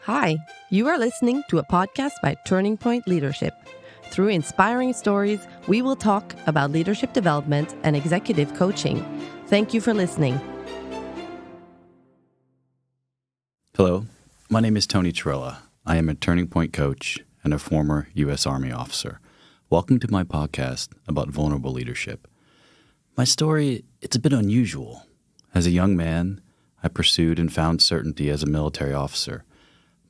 Hi, you are listening to a podcast by Turningpoint Leadership. Through inspiring stories, we will talk about leadership development and executive coaching. Thank you for listening. Hello, my name is Tony Cerella. I am a Turningpoint coach and a former U.S. Army officer. Welcome to my podcast about vulnerable leadership. My story, it's a bit unusual. As a young man, I pursued and found certainty as a military officer.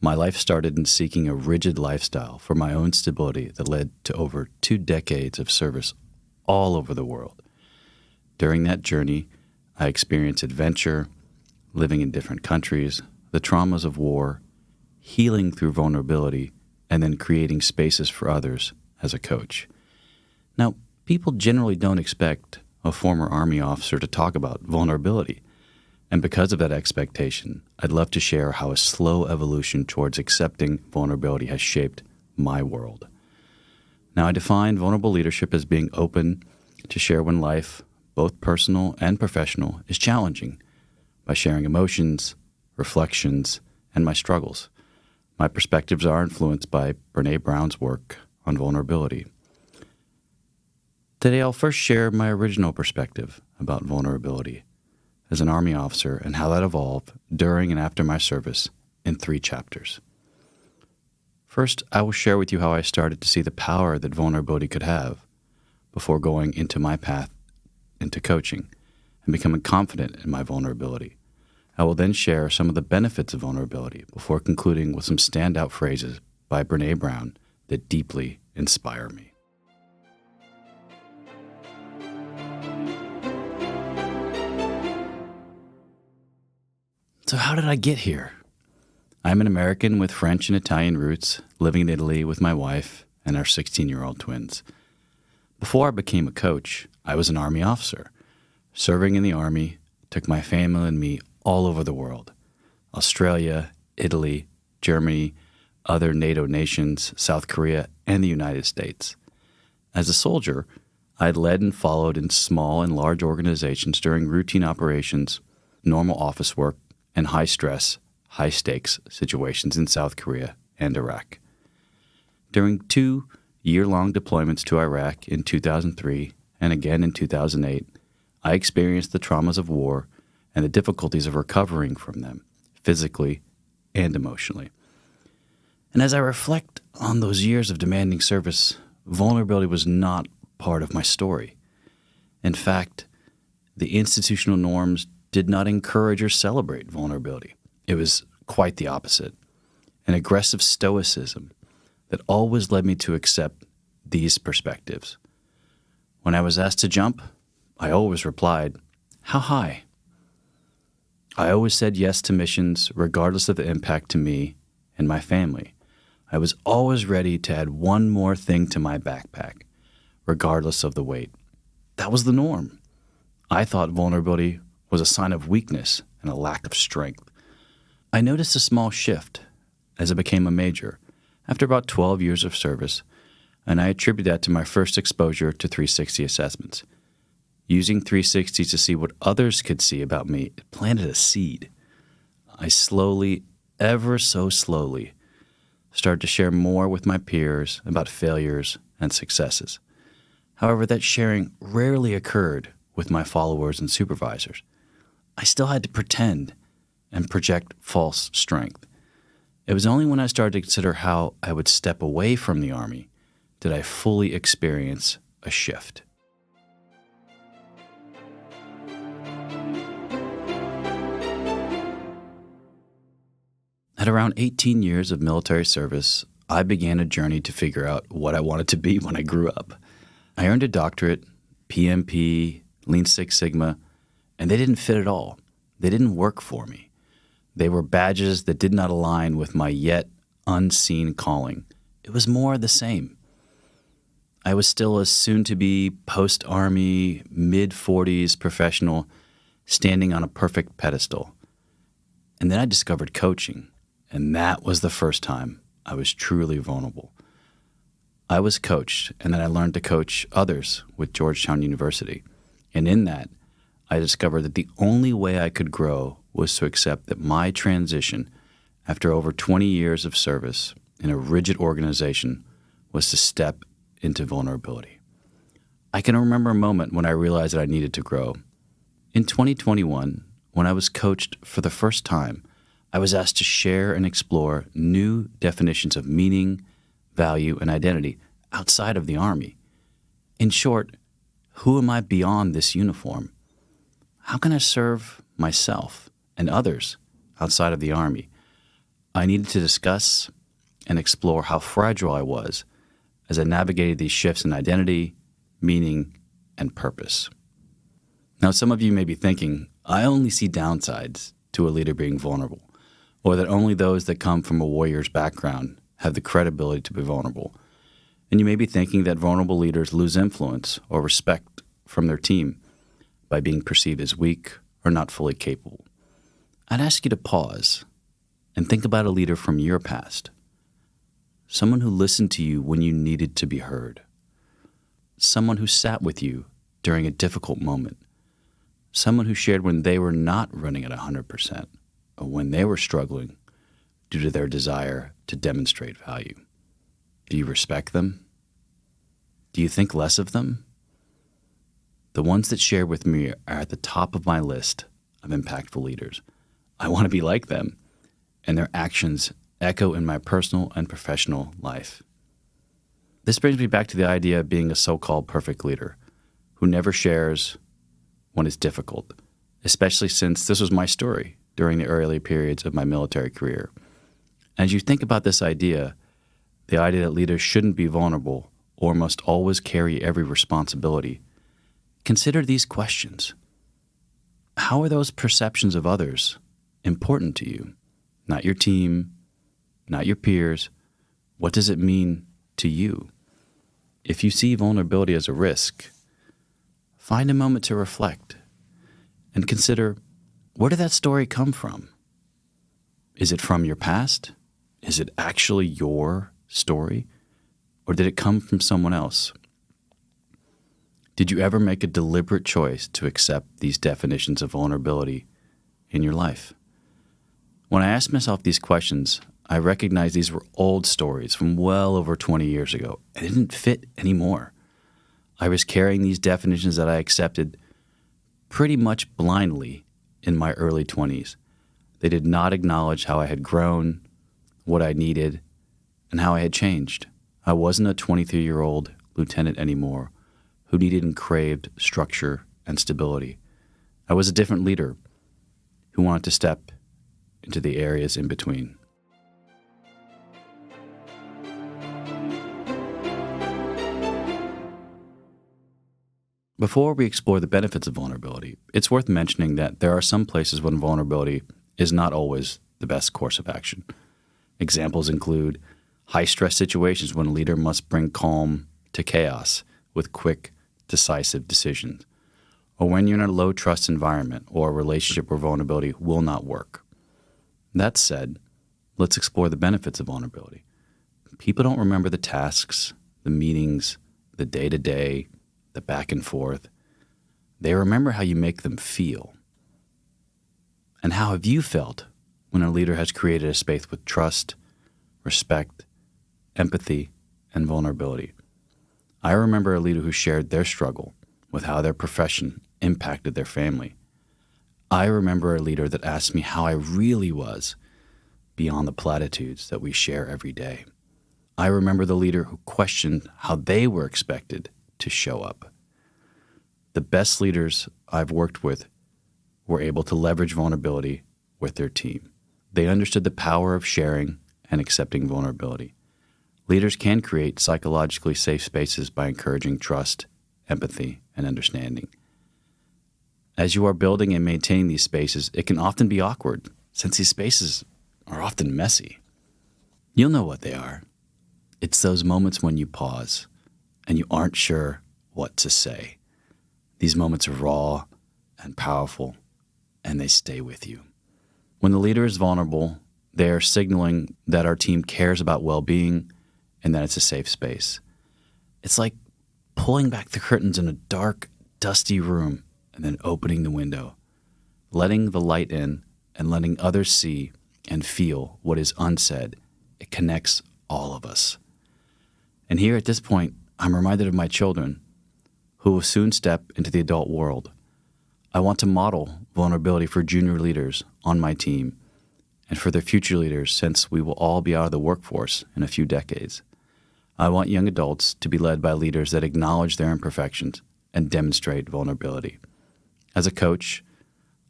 My life started in seeking a rigid lifestyle for my own stability that led to over 2 decades of service all over the world. During that journey, I experienced adventure, living in different countries, the traumas of war, healing through vulnerability, and then creating spaces for others as a coach. Now, people generally don't expect a former Army officer to talk about vulnerability. And because of that expectation, I'd love to share how a slow evolution towards accepting vulnerability has shaped my world. Now, I define vulnerable leadership as being open to share when life, both personal and professional, is challenging, by sharing emotions, reflections, and my struggles. My perspectives are influenced by Brene Brown's work on vulnerability. Today, I'll first share my original perspective about vulnerability as an Army officer and how that evolved during and after my service in 3 chapters. First, I will share with you how I started to see the power that vulnerability could have before going into my path into coaching and becoming confident in my vulnerability. I will then share some of the benefits of vulnerability before concluding with some standout phrases by Brene Brown that deeply inspire me. So how did I get here? I'm an American with French and Italian roots, living in Italy with my wife and our 16-year-old twins. Before I became a coach, I was an Army officer. Serving in the Army took my family and me all over the world: Australia, Italy, Germany, other NATO nations, South Korea, and the United States. As a soldier, I had led and followed in small and large organizations during routine operations, normal office work, and high-stress, high-stakes situations in South Korea and Iraq. During 2 year-long deployments to Iraq in 2003 and again in 2008, I experienced the traumas of war and the difficulties of recovering from them, physically and emotionally. And as I reflect on those years of demanding service, vulnerability was not part of my story. In fact, the institutional norms did not encourage or celebrate vulnerability. It was quite the opposite, an aggressive stoicism that always led me to accept these perspectives. When I was asked to jump, I always replied, "How high?" I always said yes to missions, regardless of the impact to me and my family. I was always ready to add one more thing to my backpack, regardless of the weight. That was the norm. I thought vulnerability was a sign of weakness and a lack of strength. I noticed a small shift as I became a major after about 12 years of service, and I attribute that to my first exposure to 360 assessments. Using 360 to see what others could see about me, it planted a seed. I slowly, ever so slowly, started to share more with my peers about failures and successes. However, that sharing rarely occurred with my followers and supervisors. I still had to pretend and project false strength. It was only when I started to consider how I would step away from the Army did I fully experience a shift. At around 18 years of military service, I began a journey to figure out what I wanted to be when I grew up. I earned a doctorate, PMP, Lean Six Sigma, and they didn't fit at all. They didn't work for me. They were badges that did not align with my yet unseen calling. It was more of the same. I was still a soon-to-be post-Army, mid-40s professional standing on a perfect pedestal. And then I discovered coaching, and that was the first time I was truly vulnerable. I was coached, and then I learned to coach others with Georgetown University. And in that, I discovered that the only way I could grow was to accept that my transition after over 20 years of service in a rigid organization was to step into vulnerability. I can remember a moment when I realized that I needed to grow. In 2021, when I was coached for the first time, I was asked to share and explore new definitions of meaning, value, and identity outside of the Army. In short, who am I beyond this uniform? How can I serve myself and others outside of the Army? I needed to discuss and explore how fragile I was as I navigated these shifts in identity, meaning, and purpose. Now, some of you may be thinking, I only see downsides to a leader being vulnerable, or that only those that come from a warrior's background have the credibility to be vulnerable. And you may be thinking that vulnerable leaders lose influence or respect from their team by being perceived as weak or not fully capable. I'd ask you to pause and think about a leader from your past. Someone who listened to you when you needed to be heard. Someone who sat with you during a difficult moment. Someone who shared when they were not running at 100%, or when they were struggling due to their desire to demonstrate value. Do you respect them? Do you think less of them? The ones that share with me are at the top of my list of impactful leaders. I want to be like them, and their actions echo in my personal and professional life. This brings me back to the idea of being a so-called perfect leader who never shares when it's difficult, especially since this was my story during the early periods of my military career. As you think about this idea, the idea that leaders shouldn't be vulnerable or must always carry every responsibility, consider these questions. How are those perceptions of others important to you? Not your team, not your peers. What does it mean to you? If you see vulnerability as a risk, find a moment to reflect and consider, where did that story come from? Is it from your past? Is it actually your story? Or did it come from someone else? Did you ever make a deliberate choice to accept these definitions of vulnerability in your life? When I asked myself these questions, I recognized these were old stories from well over 20 years ago and it didn't fit anymore. I was carrying these definitions that I accepted pretty much blindly in my early 20s. They did not acknowledge how I had grown, what I needed, and how I had changed. I wasn't a 23-year-old lieutenant anymore who needed and craved structure and stability. I was a different leader who wanted to step into the areas in between. Before we explore the benefits of vulnerability, it's worth mentioning that there are some places when vulnerability is not always the best course of action. Examples include high-stress situations when a leader must bring calm to chaos with quick, decisive decisions, or when you're in a low-trust environment or a relationship where vulnerability will not work. That said, let's explore the benefits of vulnerability. People don't remember the tasks, the meetings, the day-to-day, the back and forth. They remember how you make them feel. And how have you felt when a leader has created a space with trust, respect, empathy, and vulnerability? I remember a leader who shared their struggle with how their profession impacted their family. I remember a leader that asked me how I really was beyond the platitudes that we share every day. I remember the leader who questioned how they were expected to show up. The best leaders I've worked with were able to leverage vulnerability with their team. They understood the power of sharing and accepting vulnerability. Leaders can create psychologically safe spaces by encouraging trust, empathy, and understanding. As you are building and maintaining these spaces, it can often be awkward, since these spaces are often messy. You'll know what they are. It's those moments when you pause and you aren't sure what to say. These moments are raw and powerful, and they stay with you. When the leader is vulnerable, they are signaling that our team cares about well-being and that it's a safe space. It's like pulling back the curtains in a dark, dusty room and then opening the window, letting the light in and letting others see and feel what is unsaid. It connects all of us. And here at this point, I'm reminded of my children who will soon step into the adult world. I want to model vulnerability for junior leaders on my team and for their future leaders, since we will all be out of the workforce in a few decades. I want young adults to be led by leaders that acknowledge their imperfections and demonstrate vulnerability. As a coach,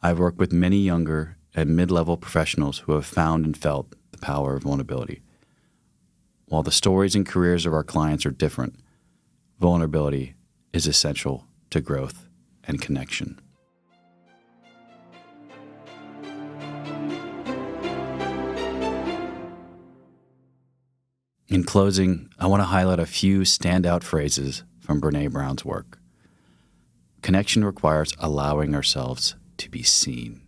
I've worked with many younger and mid-level professionals who have found and felt the power of vulnerability. While the stories and careers of our clients are different, vulnerability is essential to growth and connection. In closing, I want to highlight a few standout phrases from Brene Brown's work. Connection requires allowing ourselves to be seen.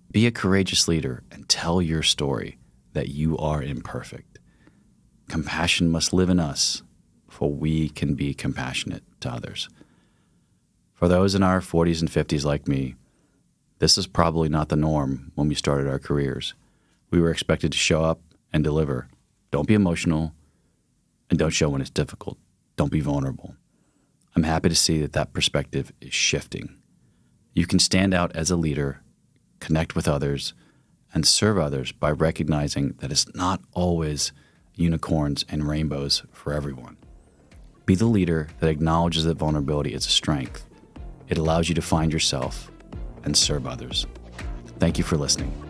Be a courageous leader and tell your story that you are imperfect. Compassion must live in us, for we can be compassionate to others. For those in our 40s and 50s like me, this is probably not the norm when we started our careers. We were expected to show up and deliver. Don't be emotional, and don't show when it's difficult. Don't be vulnerable. I'm happy to see that perspective is shifting. You can stand out as a leader, connect with others, and serve others by recognizing that it's not always unicorns and rainbows for everyone. Be the leader that acknowledges that vulnerability is a strength. It allows you to find yourself and serve others. Thank you for listening.